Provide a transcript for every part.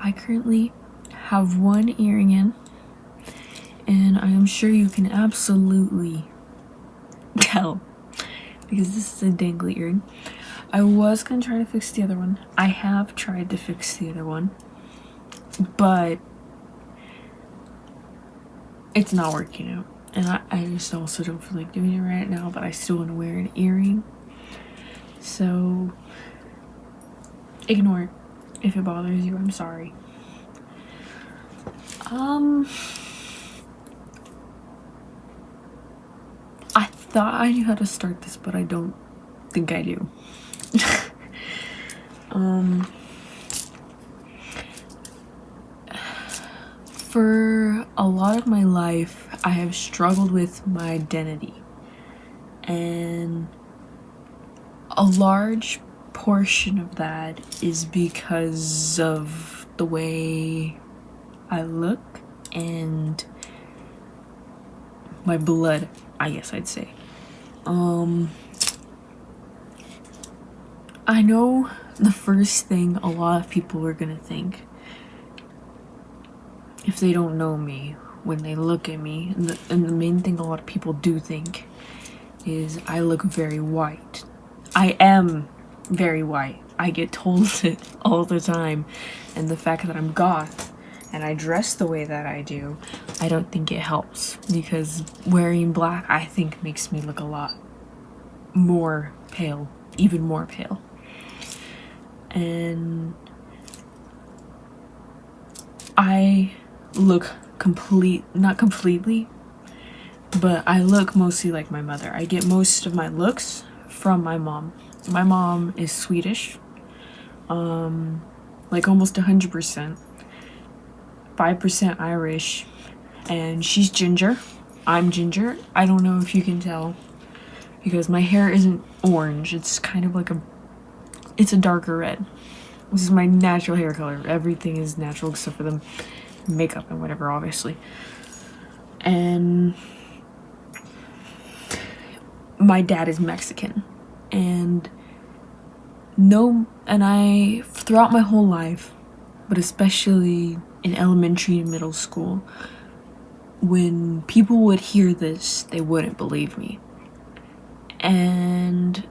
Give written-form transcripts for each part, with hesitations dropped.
I currently have one earring in, and I am sure you can absolutely tell because this is a dangly earring. I was gonna try to fix the other one. I have tried to fix the other one, but it's not working out. And I just also don't feel like doing it right now, but I still want to wear an earring. So ignore it. If it bothers you, I'm sorry. I thought I knew how to start this, but I don't think I do. For a lot of my life, I have struggled with my identity, and a large portion of that is because of the way I look and my blood, I guess I'd say. I know the first thing a lot of people are gonna think, if they don't know me, when they look at me, and the main thing a lot of people do think is I look very white. I am very white. I get told it all the time, and the fact that I'm goth and I dress the way that I do, I don't think it helps, because wearing black, I think, makes me look a lot more pale, even more pale. And I look not completely, but I look mostly like my mother. I get most of my looks from my mom. My mom is Swedish, like almost 100%, 5% Irish, and she's ginger. I'm ginger. I don't know if you can tell, because my hair isn't orange. It's kind of like it's a darker red. This is my natural hair color. Everything is natural except for the makeup and whatever, obviously. And my dad is Mexican, and I throughout my whole life, but especially in elementary and middle school, when people would hear this, they wouldn't believe me. And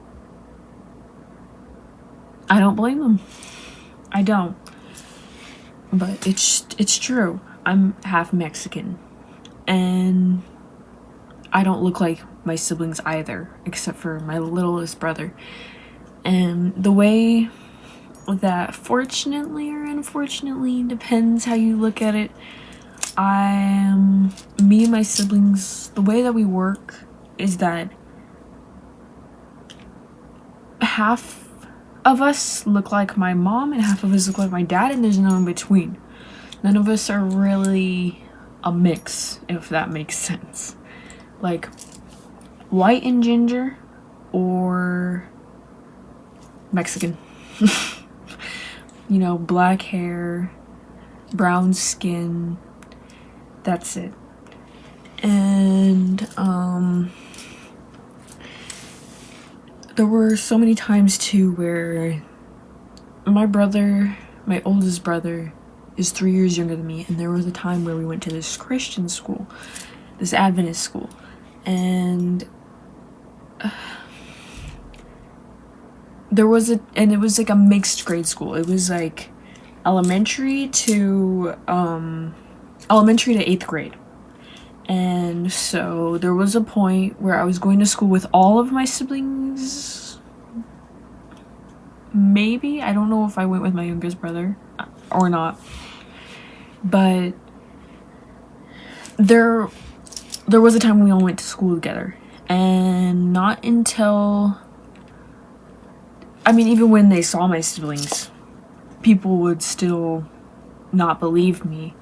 I don't blame them. I don't. But it's true. I'm half Mexican, and I don't look like my siblings either, except for my littlest brother. And the way that, fortunately or unfortunately, depends how you look at it, me and my siblings, the way that we work is that half of us look like my mom and half of us look like my dad, and there's no in between. None of us are really a mix, if that makes sense. Like white and ginger, or Mexican. You know, black hair, brown skin, that's it. And there were so many times too where my oldest brother is 3 years younger than me, and there was a time where we went to this Christian school, this Adventist school, and it was like a mixed grade school. It was like elementary to 8th grade. And so there was a point where I was going to school with all of my siblings. Maybe, I don't know if I went with my youngest brother or not, but there was a time we all went to school together, and not until, I mean, even when they saw my siblings, people would still not believe me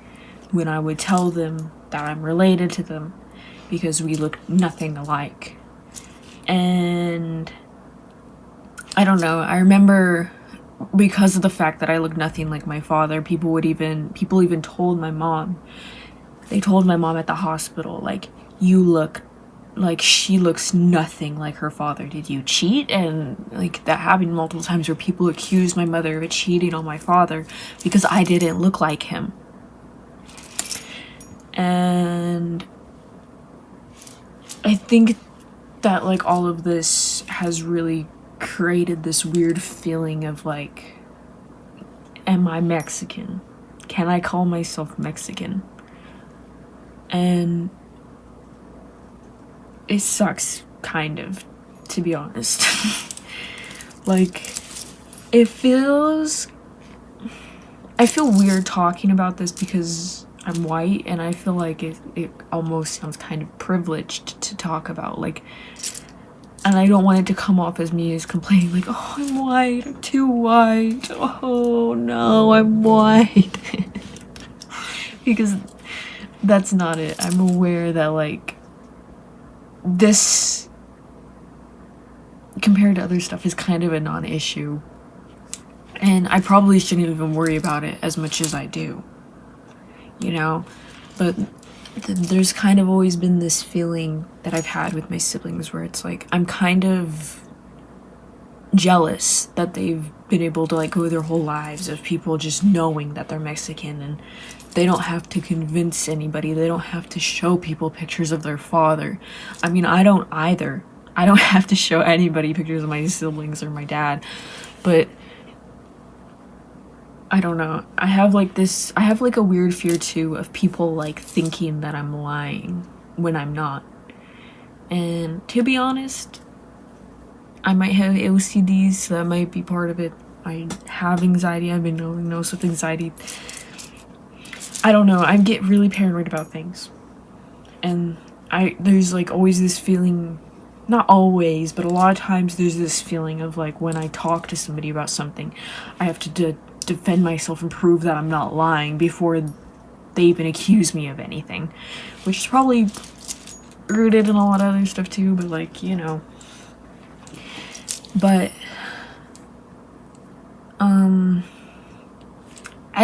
when I would tell them that I'm related to them, because we look nothing alike. And I don't know, I remember, because of the fact that I look nothing like my father, people told my mom, they told my mom at the hospital, like, you look like, she looks nothing like her father. Did you cheat? And like, that happened multiple times where people accused my mother of cheating on my father because I didn't look like him. And I think that like all of this has really created this weird feeling of like, am I Mexican? Can I call myself Mexican? And it sucks, kind of, to be honest. Like, I feel weird talking about this because I'm white, and I feel like it almost sounds kind of privileged to talk about, like, and I don't want it to come off as me as complaining, like, oh, I'm white, I'm too white, oh no, I'm white. Because that's not it. I'm aware that, like, this, compared to other stuff, is kind of a non-issue. And I probably shouldn't even worry about it as much as I do. You know? But there's kind of always been this feeling that I've had with my siblings where it's like, I'm kind of jealous that they've been able to like go their whole lives of people just knowing that they're Mexican, and they don't have to convince anybody. They don't have to show people pictures of their father. I mean, I don't either. I don't have to show anybody pictures of my siblings or my dad. But I don't know. I have like a weird fear too of people like thinking that I'm lying when I'm not. And to be honest, I might have OCD, so that might be part of it. I have anxiety. I've been diagnosed with anxiety. I don't know. I get really paranoid about things. And there's like always this feeling, not always, but a lot of times there's this feeling of like when I talk to somebody about something, I have to defend myself and prove that I'm not lying before they even accuse me of anything, which is probably rooted in a lot of other stuff too, but like, you know. But I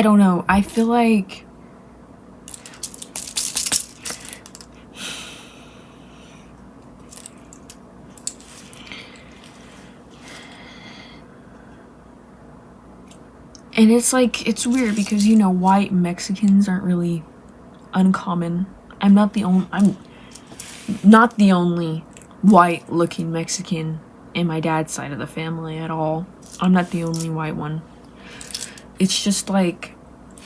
don't know. I feel like and it's like, it's weird because, you know, white Mexicans aren't really uncommon. I'm not the only white looking Mexican in my dad's side of the family at all. I'm not the only white one. It's just like,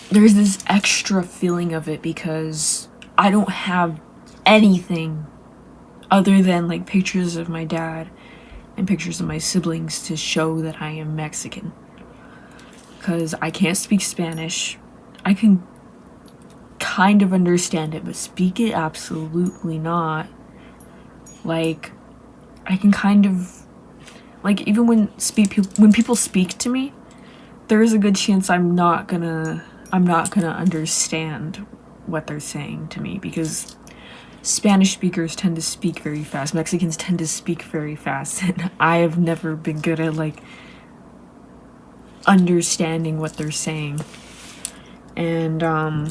there's this extra feeling of it because I don't have anything other than like pictures of my dad and pictures of my siblings to show that I am Mexican. Because I can't speak Spanish. I can kind of understand it, but speak it absolutely not. Like, I can kind of, like, even when people speak to me, there is a good chance I'm not gonna understand what they're saying to me, because Spanish speakers tend to speak very fast. Mexicans tend to speak very fast, and I have never been good at like understanding what they're saying. And I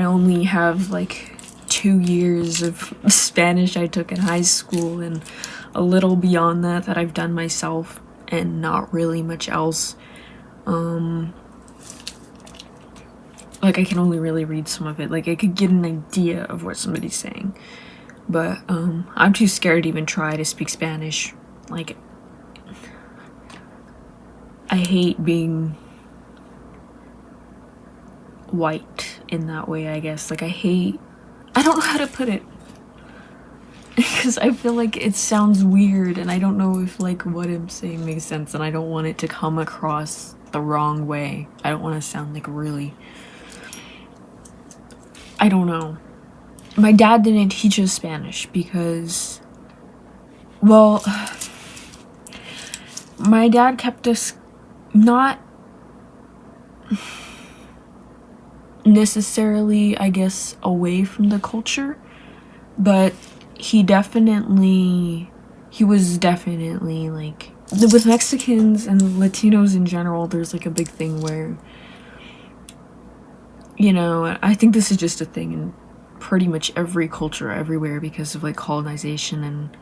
only have like 2 years of Spanish I took in high school, and a little beyond that I've done myself, and not really much else. Like, I can only really read some of it. Like, I could get an idea of what somebody's saying, but I'm too scared to even try to speak Spanish. Like, I hate being white in that way, I guess. Like, I don't know how to put it, because I feel like it sounds weird, and I don't know if like what I'm saying makes sense, and I don't want it to come across the wrong way. I don't want to sound like really, I don't know. My dad didn't teach us Spanish because, well, my dad kept us not necessarily, I guess, away from the culture, but he was definitely like, with Mexicans and Latinos in general, there's like a big thing where, you know, I think this is just a thing in pretty much every culture everywhere because of like colonization and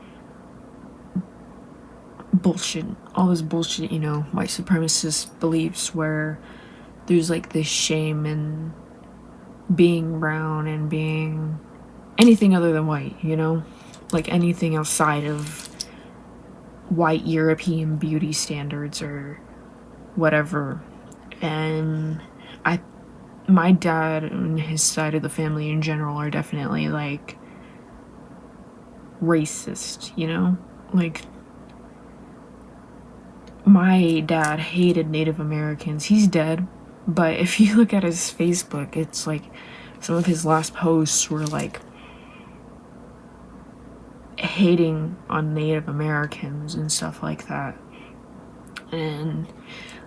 bullshit, all this bullshit, you know, white supremacist beliefs where there's like this shame in being brown and being anything other than white, you know, like anything outside of white European beauty standards or whatever. And my dad and his side of the family in general are definitely like racist, you know, like my dad hated Native Americans. He's dead, but if you look at his Facebook, it's like some of his last posts were like hating on Native Americans and stuff like that. And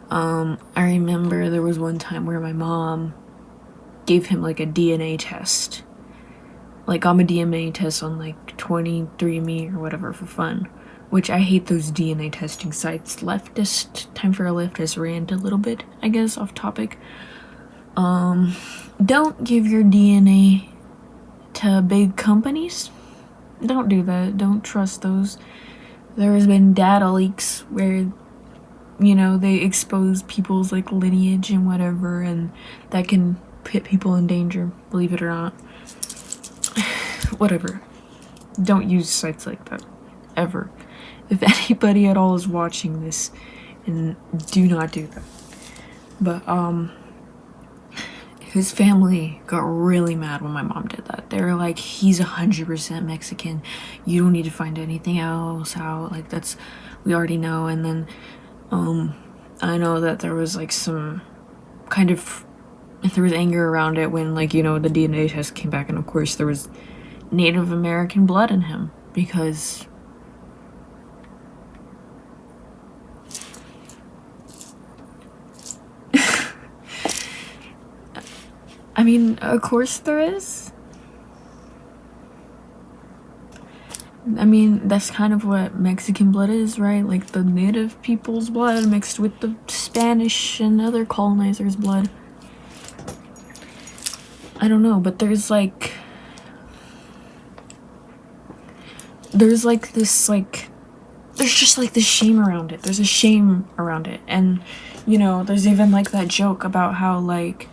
I remember there was one time where my mom gave him like a DNA test. Like I'm a DNA test on like 23andMe or whatever for fun. Which I hate those DNA testing sites. Leftist, time for a leftist rant a little bit, I guess, off topic. Don't give your DNA to big companies. Don't do that. Don't trust those. There has been data leaks where, you know, they expose people's like lineage and whatever, and that can put people in danger, believe it or not. Whatever. Don't use sites like that. Ever. If anybody at all is watching this, and do not do that. But, his family got really mad when my mom did that. They were like, he's 100% Mexican. You don't need to find anything else out. Like, that's, we already know. And then, I know that there was like some kind of, there was anger around it when, like, you know, the DNA test came back, and of course there was Native American blood in him because I mean, of course there is. I mean, that's kind of what Mexican blood is, right? Like the native people's blood mixed with the Spanish and other colonizers' blood. I don't know, but there's just like this shame around it. There's a shame around it. And, you know, there's even like that joke about how like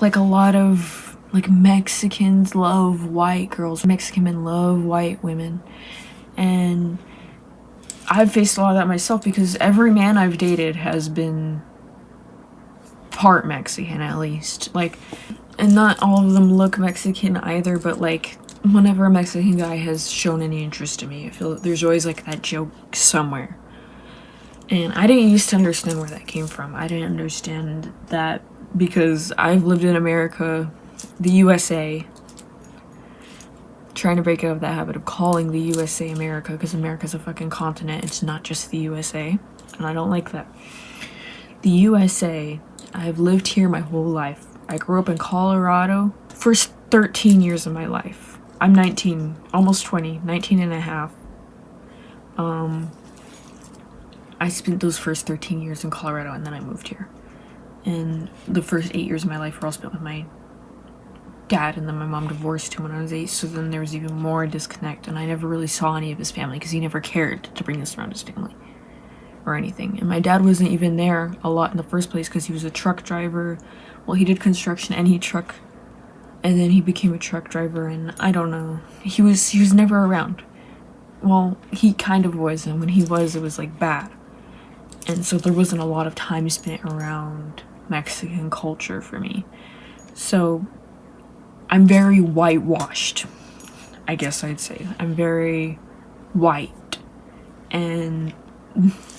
a lot of like Mexicans love white girls, Mexican men love white women, and I've faced a lot of that myself because every man I've dated has been part Mexican at least, like, and not all of them look Mexican either, but like whenever a Mexican guy has shown any interest in me, I feel there's always like that joke somewhere. And I didn't used to understand where that came from. I didn't understand that because I've lived in America, the USA, trying to break out of that habit of calling the USA America, because America's a fucking continent, it's not just the USA, and I don't like that. The USA, I've lived here my whole life. I grew up in Colorado, first 13 years of my life. I'm 19, almost 20, 19 and a half. I spent those first 13 years in Colorado, and then I moved here. And the first 8 years of my life were all spent with my dad, and then my mom divorced him when I was 8, so then there was even more disconnect, and I never really saw any of his family because he never cared to bring us around his family or anything. And my dad wasn't even there a lot in the first place because he was a truck driver. Well, he did construction and and then he became a truck driver, and I don't know. He was never around. Well, he kind of was, and when he was, it was like bad. And so there wasn't a lot of time spent around Mexican culture for me. So I'm very whitewashed, I guess I'd say. I'm very white. And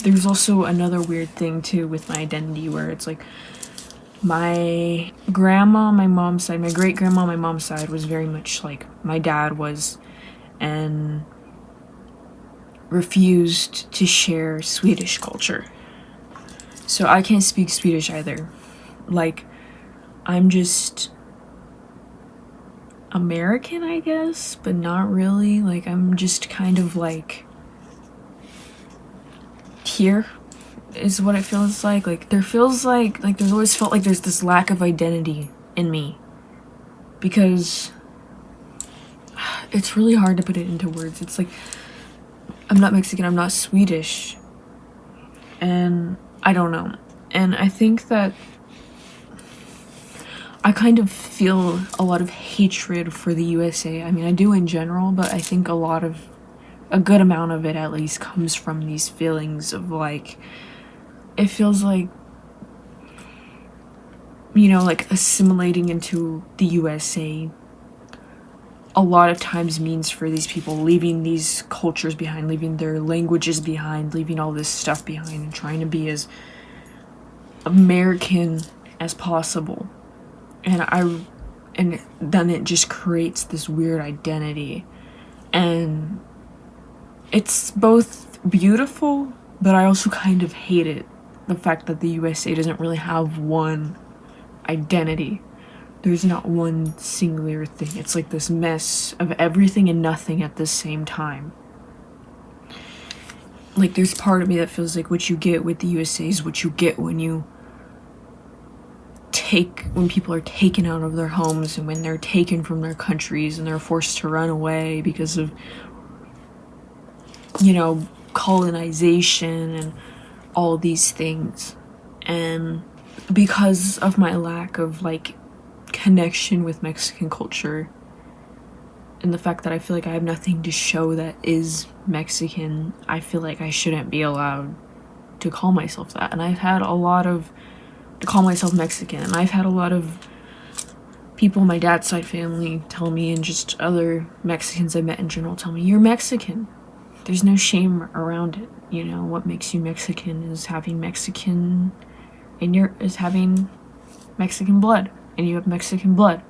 there's also another weird thing too with my identity where it's like my grandma on my mom's side, my great grandma on my mom's side was very much like my dad was, and refused to share Swedish culture. So I can't speak Swedish either. Like, I'm just American, I guess, but not really. Like, I'm just kind of like here is what it feels like. Like, there feels like there's always felt like there's this lack of identity in me because it's really hard to put it into words. It's like, I'm not Mexican, I'm not Swedish, and I don't know. And I think that I kind of feel a lot of hatred for the USA. I mean, I do in general, but I think a good amount of it at least comes from these feelings of like, it feels like, you know, like assimilating into the USA a lot of times means for these people leaving these cultures behind, leaving their languages behind, leaving all this stuff behind, and trying to be as American as possible. And then it just creates this weird identity, and it's both beautiful, but I also kind of hate it, the fact that the USA doesn't really have one identity. There's not one singular thing. It's like this mess of everything and nothing at the same time. Like, there's part of me that feels like what you get with the USA is what you get when people are taken out of their homes, and when they're taken from their countries and they're forced to run away because of, you know, colonization and all these things. And because of my lack of like connection with Mexican culture, and the fact that I feel like I have nothing to show that is Mexican, I feel like I shouldn't be allowed to call myself that. And I've had a lot of to call myself Mexican, and I've had a lot of people in my dad's side family tell me, and just other Mexicans I met in general tell me, you're Mexican. There's no shame around it. You know, what makes you Mexican is having Mexican having Mexican blood, and you have Mexican blood.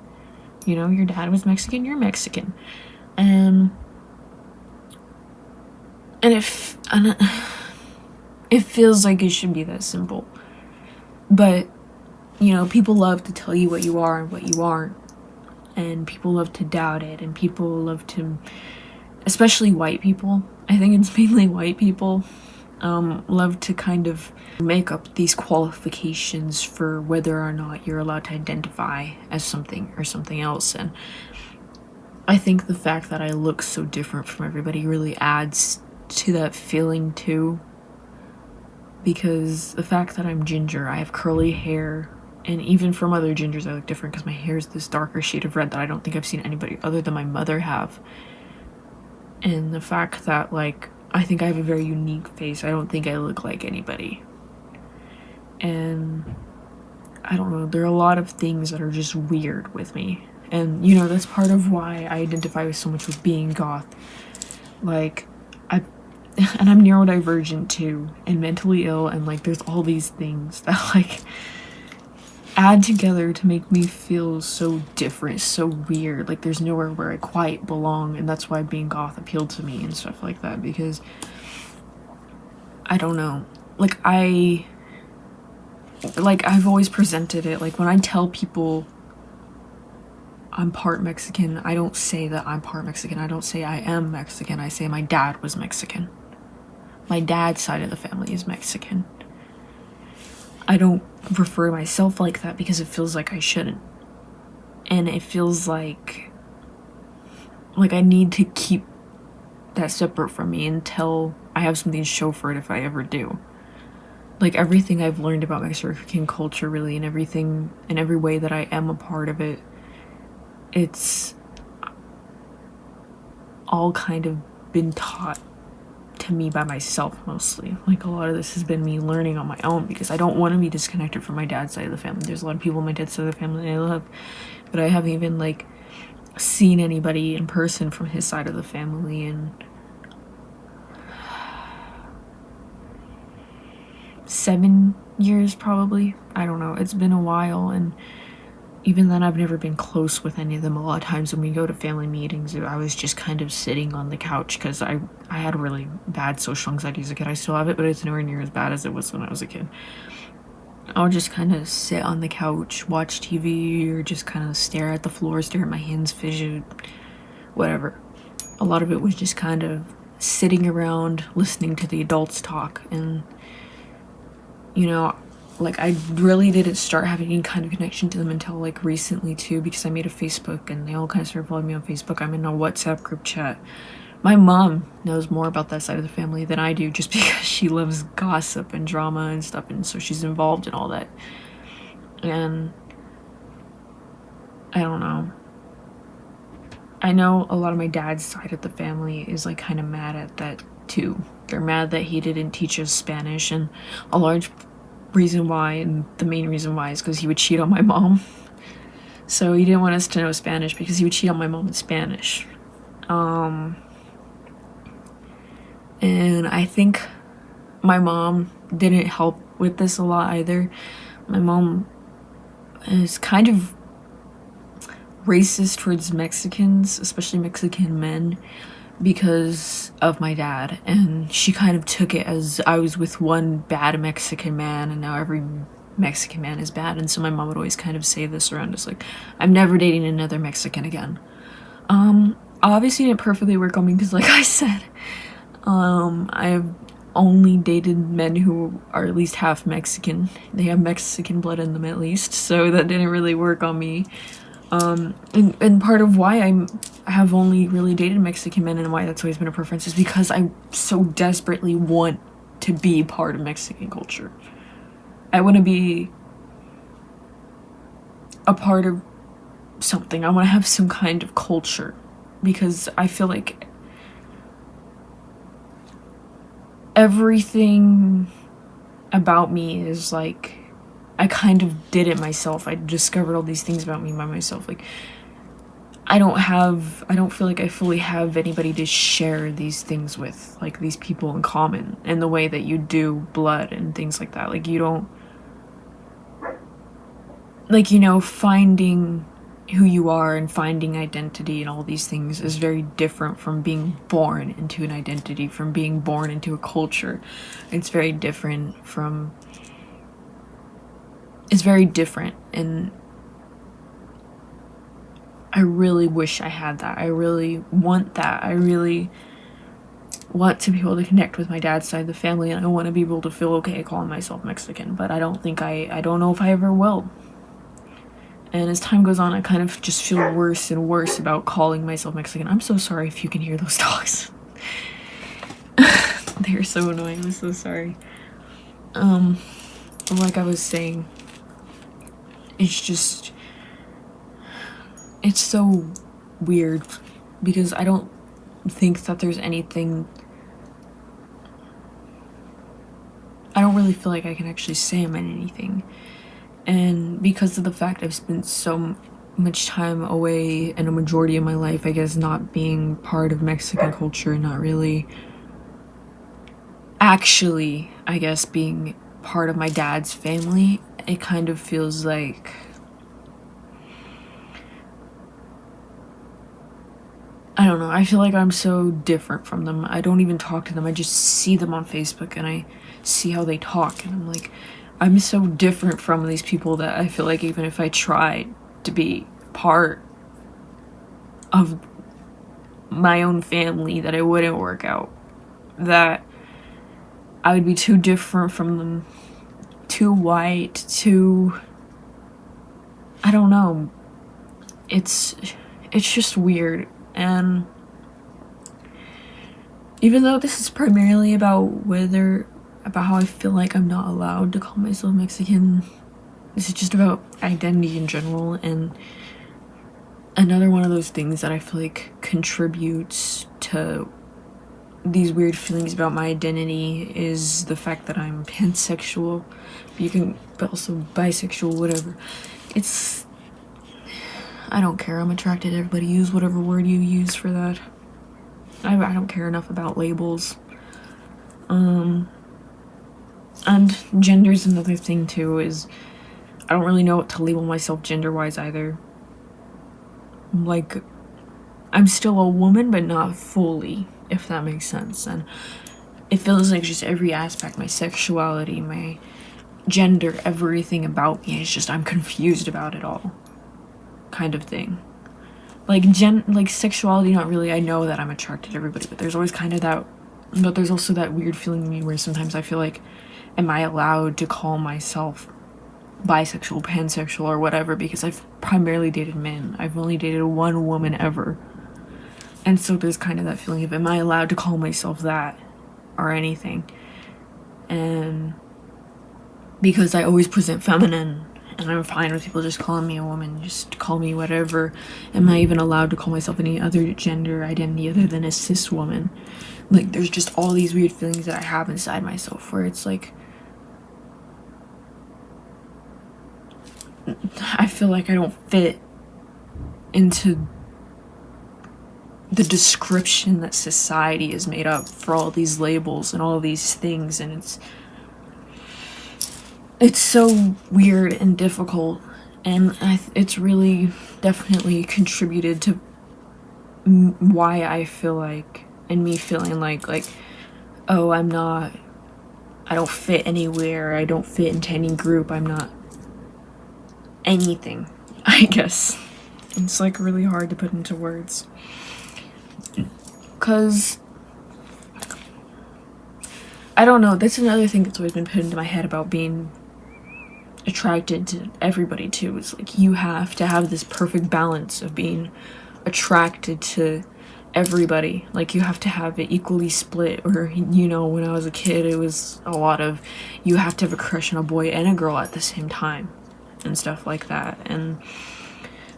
You know, your dad was Mexican, you're Mexican. And it feels like it should be that simple. But, you know, people love to tell you what you are and what you aren't. And people love to doubt it. And people love to, especially white people, I think it's mainly white people, love to kind of make up these qualifications for whether or not you're allowed to identify as something or something else. And I think the fact that I look so different from everybody really adds to that feeling too. Because the fact that I'm ginger, I have curly hair, and even from other gingers I look different because my hair is this darker shade of red that I don't think I've seen anybody other than my mother have. And the fact that, like, I think I have a very unique face. I don't think I look like anybody. And I don't know, there are a lot of things that are just weird with me. And, you know, that's part of why I identify so much with being goth. Like, and I'm neurodivergent too, and mentally ill, and like there's all these things that like add together to make me feel so different, so weird. Like there's nowhere where I quite belong, and that's why being goth appealed to me and stuff like that, because I don't know, I've always presented it, like when I tell people I'm part Mexican, I don't say that I'm part Mexican, I don't say I am Mexican, I say my dad was Mexican. My dad's side of the family is Mexican. I don't refer to myself like that because it feels like I shouldn't. And it feels like I need to keep that separate from me until I have something to show for it if I ever do. Like everything I've learned about Mexican culture really, and everything, in every way that I am a part of it, it's all kind of been taught to me by myself mostly. Like a lot of this has been me learning on my own because I don't want to be disconnected from my dad's side of the family. There's a lot of people on my dad's side of the family that I love, but I haven't even like seen anybody in person from his side of the family in 7 years probably. I don't know, it's been a while, and even then I've never been close with any of them. A lot of times when we go to family meetings, I was just kind of sitting on the couch because I had really bad social anxiety as a kid. I still have it, but it's nowhere near as bad as it was when I was a kid. I would just kind of sit on the couch, watch TV, or just kind of stare at the floor, stare at my hands, fidget, whatever. A lot of it was just kind of sitting around listening to the adults talk. And, you know, like, I really didn't start having any kind of connection to them until, like, recently, too, because I made a Facebook, and they all kind of started following me on Facebook. I'm in a WhatsApp group chat. My mom knows more about that side of the family than I do, just because she loves gossip and drama and stuff, and so she's involved in all that. And I don't know. I know a lot of my dad's side of the family is, like, kind of mad at that, too. They're mad that he didn't teach us Spanish, and a large reason why, and the main reason why, is because he would cheat on my mom. So he didn't want us to know Spanish because he would cheat on my mom in Spanish. And I think my mom didn't help with this a lot either. My mom is kind of racist towards Mexicans, especially Mexican men, because of my dad, and she kind of took it as I was with one bad Mexican man and now every Mexican man is bad. And so my mom would always kind of say this around us, like, I'm never dating another Mexican again. Obviously it didn't perfectly work on me because, like I said, I've only dated men who are at least half Mexican. They have Mexican blood in them at least, so that didn't really work on me. And part of why I have only really dated Mexican men and why that's always been a preference is because I so desperately want to be part of Mexican culture. I want to be a part of something. I want to have some kind of culture, because I feel like everything about me is like, I kind of did it myself. I discovered all these things about me by myself. Like, I don't feel like I fully have anybody to share these things with, like these people in common, in the way that you do blood and things like that. Like, you don't, like, you know, finding who you are and finding identity and all these things is very different from being born into an identity, from being born into a culture. It's very different, and I really wish I had that. I really want that. I really want to be able to connect with my dad's side of the family, and I want to be able to feel okay calling myself Mexican, but I don't know if I ever will. And as time goes on, I kind of just feel worse and worse about calling myself Mexican. I'm so sorry if you can hear those dogs. They're so annoying. I'm so sorry. Like I was saying, it's so weird, because I don't think that there's anything, I don't really feel like I can actually say I'm in anything. And because of the fact I've spent so much time away, and a majority of my life, I guess, not being part of Mexican culture, not really actually, I guess, being part of my dad's family, it kind of feels like, I don't know, I feel like I'm so different from them. I don't even talk to them. I just see them on Facebook and I see how they talk, and I'm like, I'm so different from these people that I feel like even if I tried to be part of my own family, that it wouldn't work out. That I would be too different from them, too white, too, I don't know. It's just weird. And even though this is primarily about how I feel like I'm not allowed to call myself Mexican, this is just about identity in general. And another one of those things that I feel like contributes to these weird feelings about my identity is the fact that I'm pansexual, but also bisexual, whatever. I don't care. I'm attracted to everybody. Use whatever word you use for that. I don't care enough about labels. And gender's another thing too, is I don't really know what to label myself gender-wise either. Like, I'm still a woman, but not fully, if that makes sense. And it feels like just every aspect, my sexuality, my gender, everything about me is just, I'm confused about it all, kind of thing. Like sexuality, not really. I know that I'm attracted to everybody, but there's always kind of that But there's also that weird feeling in me where sometimes I feel like, am I allowed to call myself bisexual, pansexual, or whatever, because I've primarily dated men. I've only dated one woman ever. And so there's kind of that feeling of, am I allowed to call myself that or anything? And because I always present feminine, and I'm fine with people just calling me a woman, just call me whatever. Am I even allowed to call myself any other gender identity other than a cis woman? Like, there's just all these weird feelings that I have inside myself where it's like, I feel like I don't fit into the description that society has made up for all these labels and all these things, and it's so weird and difficult, and it's really definitely contributed to why I feel like, and me feeling like, oh, I don't fit anywhere, I don't fit into any group, I'm not anything, I guess. It's like really hard to put into words, because I don't know, that's another thing that's always been put into my head about being attracted to everybody too. It's like, you have to have this perfect balance of being attracted to everybody. Like, you have to have it equally split, or, you know, when I was a kid, it was a lot of, you have to have a crush on a boy and a girl at the same time and stuff like that. And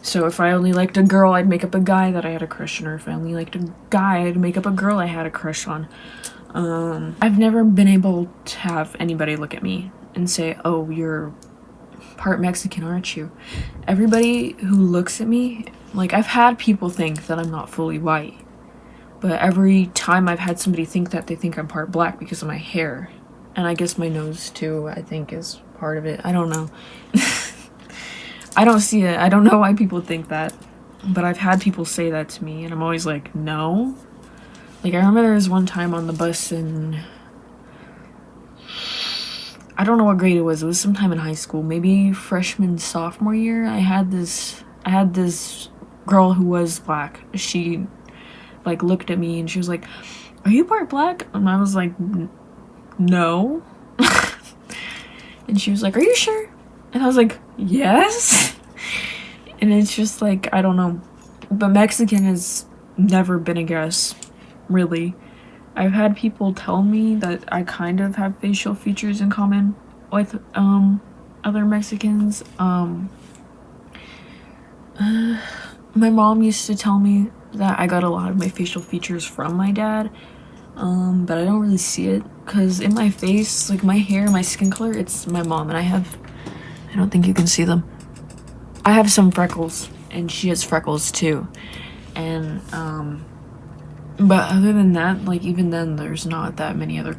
so if I only liked a girl, I'd make up a guy that I had a crush on, or if I only liked a guy, I'd make up a girl I had a crush on. I've never been able to have anybody look at me and say, oh, you're part Mexican, aren't you? Everybody who looks at me, like, I've had people think that I'm not fully white, but every time I've had somebody think that, they think I'm part black because of my hair. And I guess my nose too, I think, is part of it. I don't know. I don't see it. I don't know why people think that, but I've had people say that to me, and I'm always like, no. Like, I remember there was one time on the bus, and I don't know what grade it was sometime in high school, maybe freshman, sophomore year. I had this girl who was black. She, like, looked at me and she was like, are you part black? And I was like, no. And she was like, are you sure? And I was like, yes. And it's just like, I don't know, but Mexican has never been a guess, really. I've had people tell me that I kind of have facial features in common with other Mexicans. My mom used to tell me that I got a lot of my facial features from my dad, but I don't really see it, because in my face, like my hair, my skin color, it's my mom, and I don't think you can see them. I have some freckles, and she has freckles too, and but other than that, like, even then, there's not that many other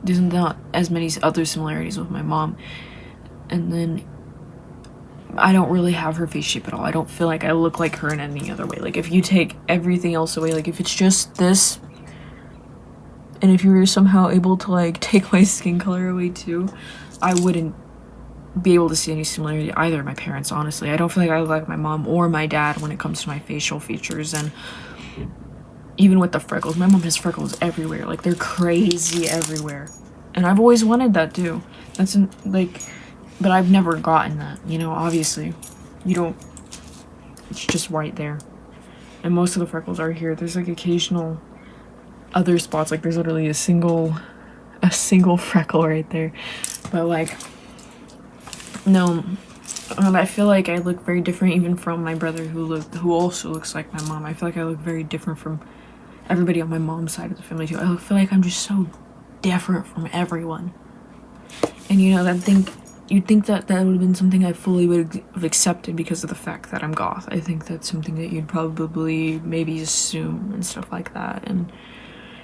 there's not as many other similarities with my mom. And then I don't really have her face shape at all. I don't feel like I look like her in any other way. Like, if you take everything else away, like if it's just this, and if you were somehow able to, like, take my skin color away too, I wouldn't be able to see any similarity either of my parents, honestly. I don't feel like I look like my mom or my dad when it comes to my facial features. And even with the freckles, my mom has freckles everywhere. Like, they're crazy everywhere. And I've always wanted that too. But I've never gotten that, you know, obviously. It's just right there. And most of the freckles are here. There's, like, occasional other spots. Like, there's literally a single freckle right there. But, like, no. I feel like I look very different even from my brother who also looks like my mom. I feel like I look very different from everybody on my mom's side of the family too. I feel like I'm just so different from everyone. And, you know, you'd think that would have been something I fully would have accepted because of the fact that I'm goth. I think that's something that you'd probably maybe assume and stuff like that. And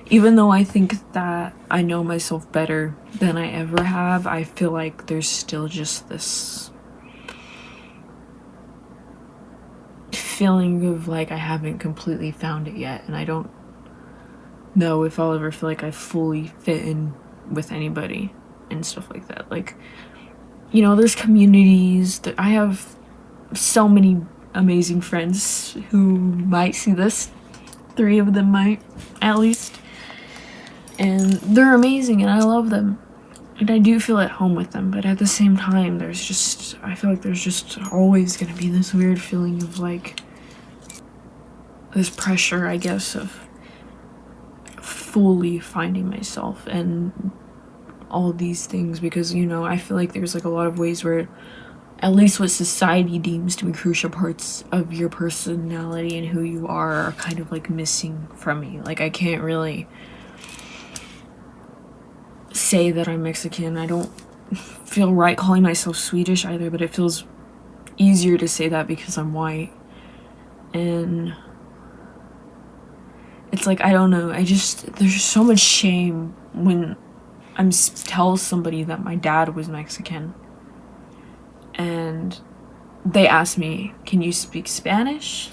even though I think that I know myself better than I ever have, I feel like there's still just this feeling of like I haven't completely found it yet, and I don't know if I'll ever feel like I fully fit in with anybody and stuff like that. Like, you know, there's communities that I have so many amazing friends who might see this. 3 of them might, at least. And they're amazing and I love them. And I do feel at home with them, but at the same time, I feel like there's just always gonna be this weird feeling of like, this pressure, I guess, of fully finding myself and all these things, because, you know, I feel like there's like a lot of ways where, at least what society deems to be crucial parts of your personality and who you are kind of like missing from me. Like, I can't really say that I'm Mexican. I don't feel right calling myself Swedish either, but it feels easier to say that because I'm white. And it's like, I don't know, there's so much shame when tell somebody that my dad was Mexican and they ask me, can you speak Spanish?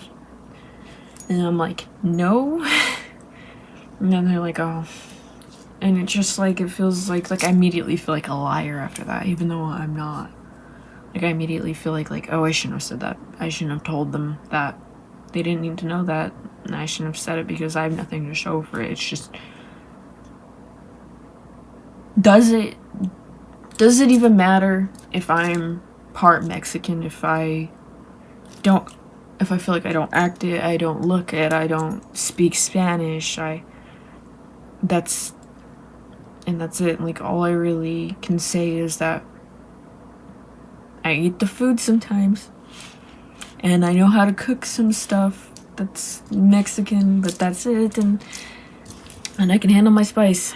And I'm like, no. And then they're like, oh. And it's just like, it feels like I immediately feel like a liar after that, even though I'm not. Like, I immediately feel like, oh, I shouldn't have said that. I shouldn't have told them that. They didn't need to know that. And I shouldn't have said it because I have nothing to show for it. It's just, does it even matter if I'm part Mexican, if I feel like I don't act it, I don't look it, I don't speak Spanish, that's it. Like, all I really can say is that I eat the food sometimes, and I know how to cook some stuff that's Mexican, but that's it, and I can handle my spice,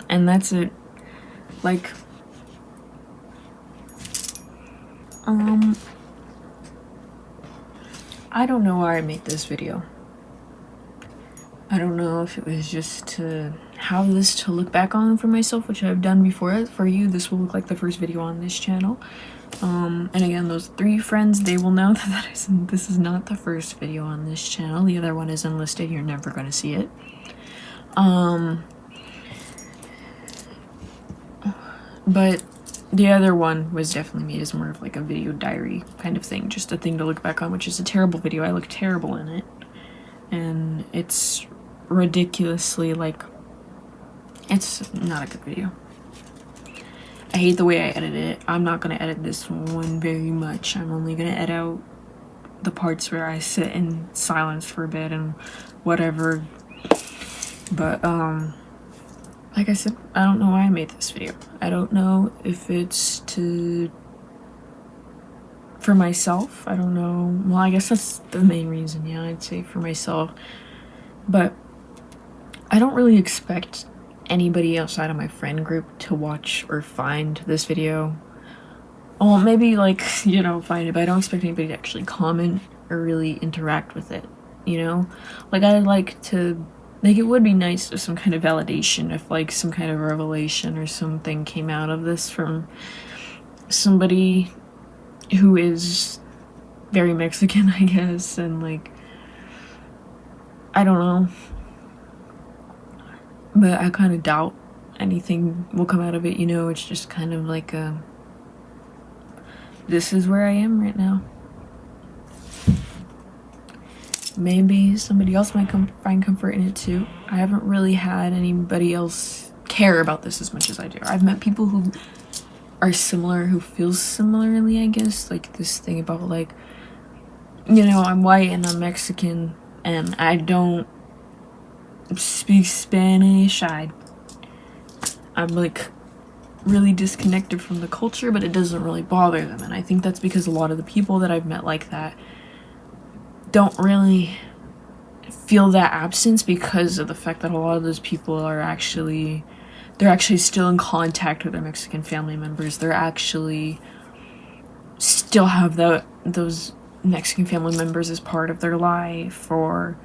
and that's it. Like, I don't know why I made this video. I don't know if it was just to have this to look back on for myself, which I've done before. For you, this will look like the first video on this channel. And again, those 3 friends, they will know that this is not the first video on this channel. The other one is unlisted. You're never going to see it. But the other one was definitely made as more of like a video diary kind of thing, just a thing to look back on, which is a terrible video. I look terrible in it, and it's ridiculously, like, it's not a good video. I hate the way I edit it. I'm not gonna edit this one very much. I'm only gonna edit out the parts where I sit in silence for a bit and whatever. But like I said, I don't know why I made this video. I don't know if it's for myself. I don't know. Well, I guess that's the main reason. Yeah, I'd say for myself. But I don't really expect anybody outside of my friend group to watch or find this video. Well, maybe, like, you know, find it, but I don't expect anybody to actually comment or really interact with it, you know? Like, I'd like to, like, it would be nice if some kind of validation, if, like, some kind of revelation or something came out of this from somebody who is very Mexican, I guess, and, like, I don't know. But I kind of doubt anything will come out of it, you know? It's just kind of like this is where I am right now. Maybe somebody else might find comfort in it too. I haven't really had anybody else care about this as much as I do. I've met people who are similar, who feel similarly, I guess. Like, this thing about, like, you know, I'm white and I'm Mexican and I don't speak Spanish. I'm like really disconnected from the culture, but it doesn't really bother them. And I think that's because a lot of the people that I've met like that don't really feel that absence, because of the fact that a lot of those people are actually still in contact with their Mexican family members. They're actually still have those Mexican family members as part of their life, or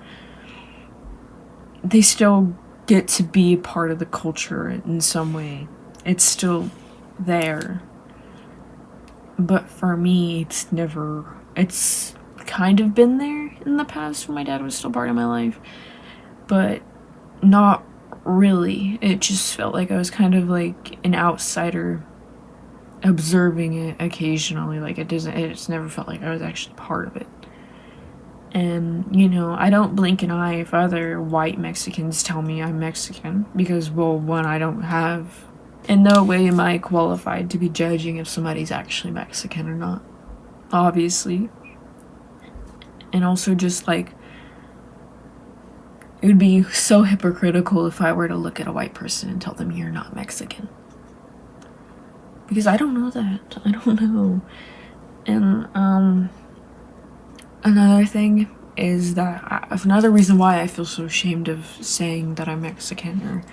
they still get to be a part of the culture in some way. It's still there. But for me, it's kind of been there in the past when my dad was still part of my life, but not really. It just felt like I was kind of like an outsider observing it occasionally. Like, it's never felt like I was actually part of it. And, you know, I don't blink an eye if other white Mexicans tell me I'm Mexican, because, well, one, I don't have, in no way am I qualified to be judging if somebody's actually Mexican or not, obviously. And also just, like, it would be so hypocritical if I were to look at a white person and tell them you're not Mexican. Because I don't know that. I don't know. And, another thing is that another reason why I feel so ashamed of saying that I'm Mexican or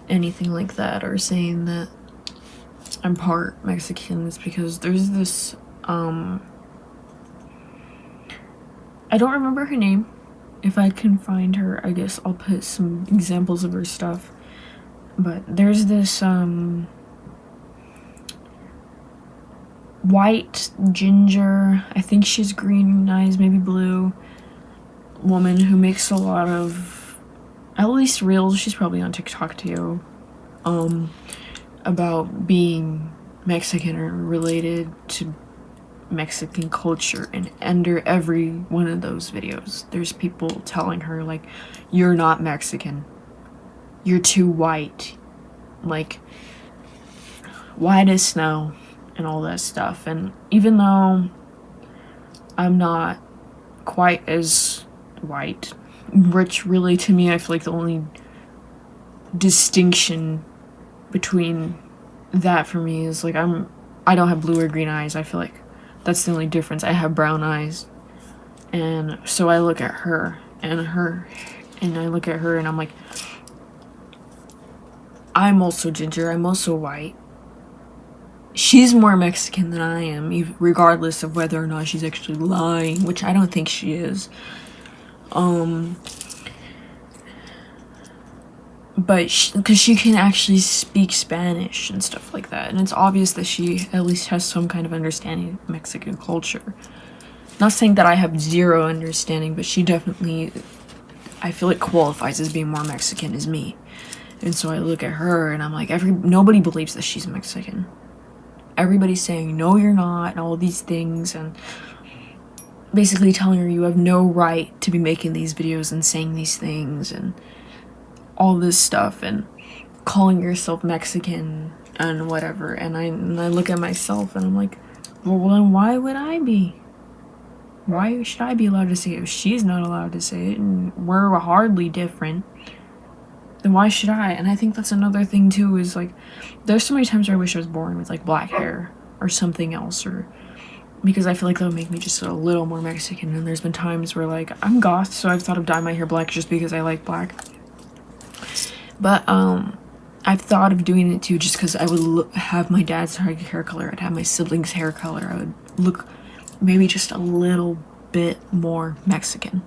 anything like that, or saying that I'm part Mexican, is because there's this, I don't remember her name. If I can find her, I guess I'll put some examples of her stuff. But there's this, white, ginger, I think she's green eyes, maybe blue, woman who makes a lot of, at least reels, she's probably on TikTok too, about being Mexican or related to Mexican culture. And under every one of those videos, there's people telling her, like, you're not Mexican, you're too white, like, white as snow, and all that stuff. And even though I'm not quite as white, which really, to me, I feel like the only distinction between that for me is, like, I don't have blue or green eyes. I feel like that's the only difference. I have brown eyes. And so I look at her and I look at her and I'm like, I'm also ginger, I'm also white. She's more Mexican than I am, regardless of whether or not she's actually lying, which I don't think she is. But because she can actually speak Spanish and stuff like that, and it's obvious that she at least has some kind of understanding of Mexican culture. Not saying that I have zero understanding, but she definitely, I feel like, qualifies as being more Mexican as me. And so I look at her and I'm like, nobody believes that she's Mexican. Everybody's saying, no, you're not, and all these things, and basically telling her you have no right to be making these videos and saying these things and all this stuff, and calling yourself Mexican and whatever. And I look at myself and I'm like, well, then why would I be? Why should I be allowed to say it if she's not allowed to say it, and we're hardly different? Then why should I? And I think that's another thing too, is like, there's so many times where I wish I was born with like black hair or something else, or because I feel like that would make me just a little more Mexican. And there's been times where, like, I'm goth, so I've thought of dyeing my hair black just because I like black. But I've thought of doing it too, just because I would have my dad's hair color, I'd have my siblings' hair color, I would look maybe just a little bit more Mexican.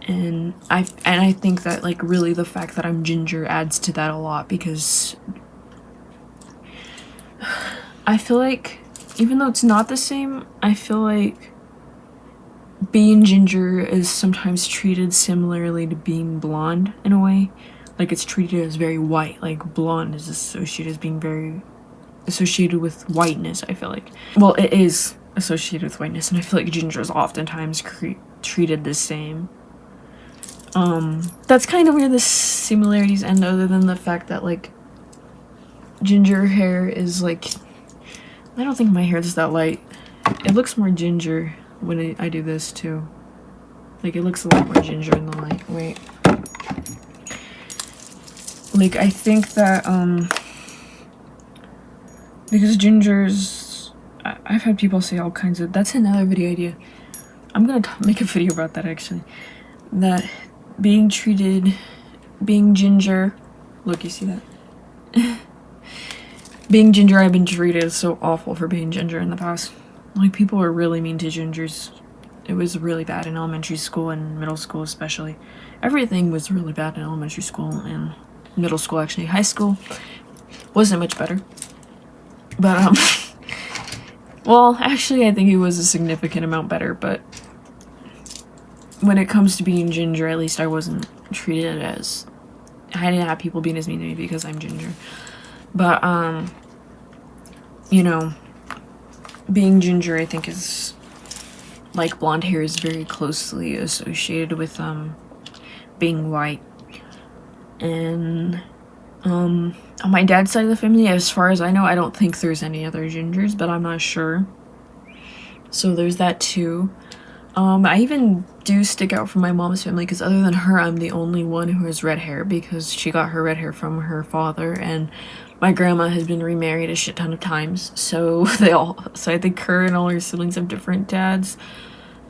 And I think that, like, really the fact that I'm ginger adds to that a lot, because I feel like, even though it's not the same, I feel like being ginger is sometimes treated similarly to being blonde in a way. Like, it's treated as very white, like blonde is associated as being very associated with whiteness, I feel like. Well, it is associated with whiteness, and I feel like ginger is oftentimes treated the same. That's kind of where the similarities end, other than the fact that, like, ginger hair is, like, I don't think my hair is that light. It looks more ginger when I do this too. Like, it looks a lot more ginger in the light. Wait. Like, I think that, because gingers, I've had people say all kinds of, that's another video idea. I'm gonna make a video about that, actually. That being ginger, look, you see that? Being ginger, I've been treated so awful for being ginger in the past. Like, people were really mean to gingers. It was really bad in elementary school and middle school especially. Everything was really bad in elementary school and middle school, actually. High school wasn't much better. But, well, actually, I think it was a significant amount better, but when it comes to being ginger, at least I wasn't treated as, I didn't have people being as mean to me because I'm ginger. But, you know, being ginger, I think, is like blonde hair is very closely associated with being white. And on my dad's side of the family, as far as I know, I don't think there's any other gingers, but I'm not sure. So there's that too. I even do stick out from my mom's family because other than her, I'm the only one who has red hair because she got her red hair from her father, and my grandma has been remarried a shit ton of times. So I think her and all her siblings have different dads.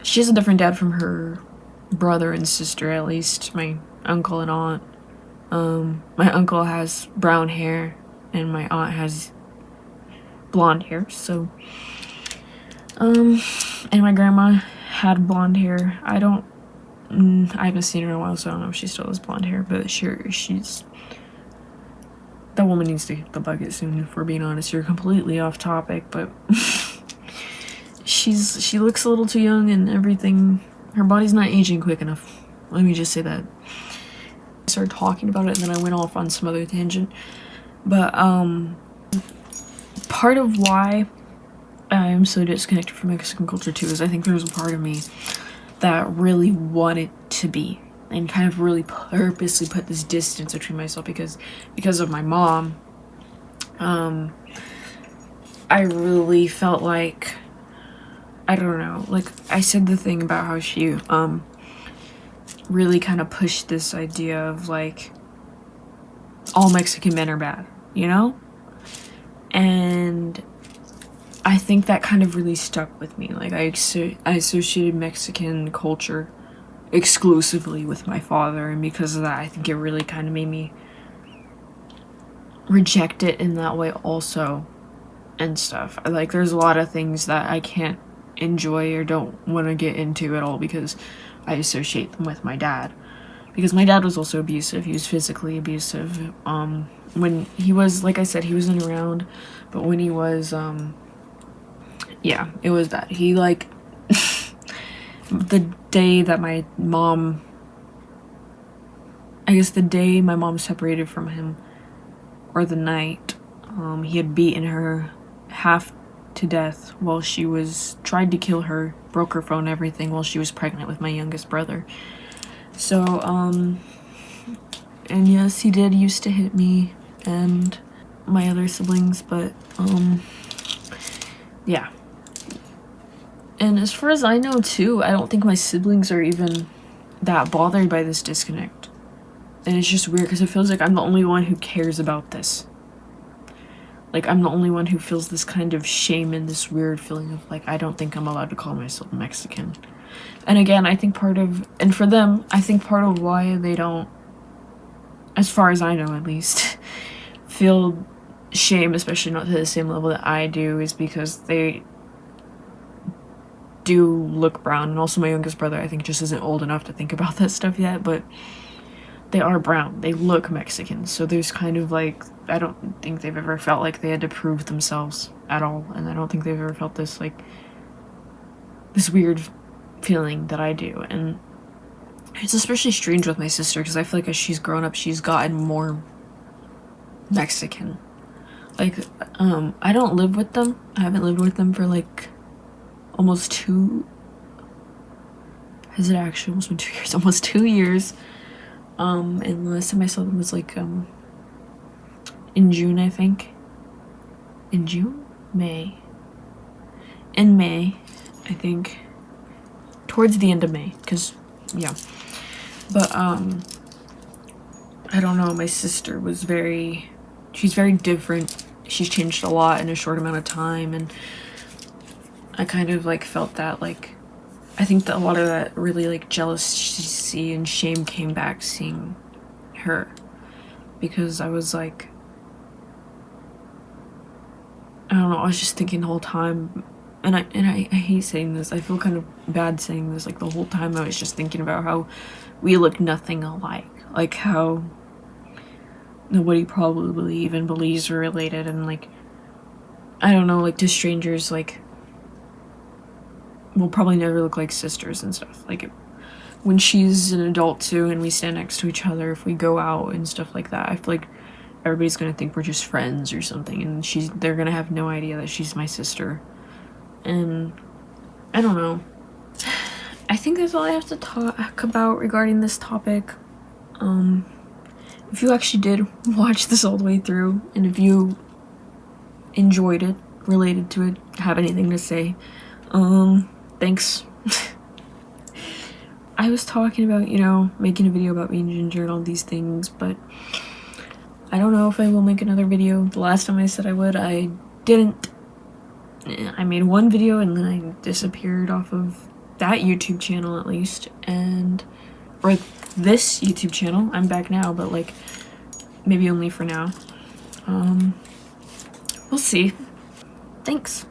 She has a different dad from her brother and sister, at least my uncle and aunt. My uncle has brown hair and my aunt has blonde hair, so and my grandma had blonde hair. I haven't seen her in a while, so I don't know if she still has blonde hair, but that woman needs to hit the bucket soon, if we're being honest. You're completely off topic, but she looks a little too young and everything. Her body's not aging quick enough. Let me just say that. I started talking about it and then I went off on some other tangent. But part of why I'm so disconnected from Mexican culture too is I think there's a part of me that really wanted to be and kind of really purposely put this distance between myself because of my mom. I really felt like, I don't know, like I said the thing about how she really kind of pushed this idea of like all Mexican men are bad, you know? And I think that kind of really stuck with me. Like I associated Mexican culture exclusively with my father, and because of that I think it really kind of made me reject it in that way also and stuff. Like there's a lot of things that I can't enjoy or don't want to get into at all because I associate them with my dad. Because my dad was also abusive. He was physically abusive. When he was, like I said, he wasn't around, but when he was, yeah, it was bad. He, like, the day that my mom separated from him, or the night, he had beaten her half to death while she tried to kill her, broke her phone, everything, while she was pregnant with my youngest brother. So, and yes, he did used to hit me and my other siblings, but, yeah. And as far as I know, too, I don't think my siblings are even that bothered by this disconnect. And it's just weird because it feels like I'm the only one who cares about this. Like, I'm the only one who feels this kind of shame and this weird feeling of, like, I don't think I'm allowed to call myself Mexican. And again, I think and for them, I think part of why they don't, as far as I know at least, feel shame, especially not to the same level that I do, is because they do look brown. And also my youngest brother, I think, just isn't old enough to think about that stuff yet, but they are brown. They look Mexican. So there's kind of like, I don't think they've ever felt like they had to prove themselves at all. And I don't think they've ever felt this, like, this weird feeling that I do. And it's especially strange with my sister because I feel like as she's grown up, she's gotten more Mexican. Like, I don't live with them. I haven't lived with them for, like, almost 2... Has it actually almost been 2 years? Almost 2 years. And the last time I saw them was, like, in June, I think. In June? May. In May, I think. Towards the end of May, because, yeah. But, I don't know, my sister was she's very different. She's changed a lot in a short amount of time, and I kind of, like, felt that, like, I think that a lot of that really, like, jealousy and shame came back seeing her, because I was, like, I don't know, I was just thinking the whole time, and I hate saying this, I feel kind of bad saying this, like, the whole time I was just thinking about how we look nothing alike, like, how nobody probably even believes we're related, and, like, I don't know, like, to strangers, like, we'll probably never look like sisters and stuff. Like, when she's an adult too and we stand next to each other, if we go out and stuff like that, I feel like everybody's gonna think we're just friends or something, and they're gonna have no idea that she's my sister. And I don't know, I think that's all I have to talk about regarding this topic. If you actually did watch this all the way through, and if you enjoyed it, related to it, have anything to say, thanks. I was talking about, you know, making a video about being ginger and all these things, but I don't know if I will make another video. The last time I said I would, I didn't. I made one video and then I disappeared off of that YouTube channel at least, or this YouTube channel. I'm back now, but like maybe only for now. We'll see. Thanks.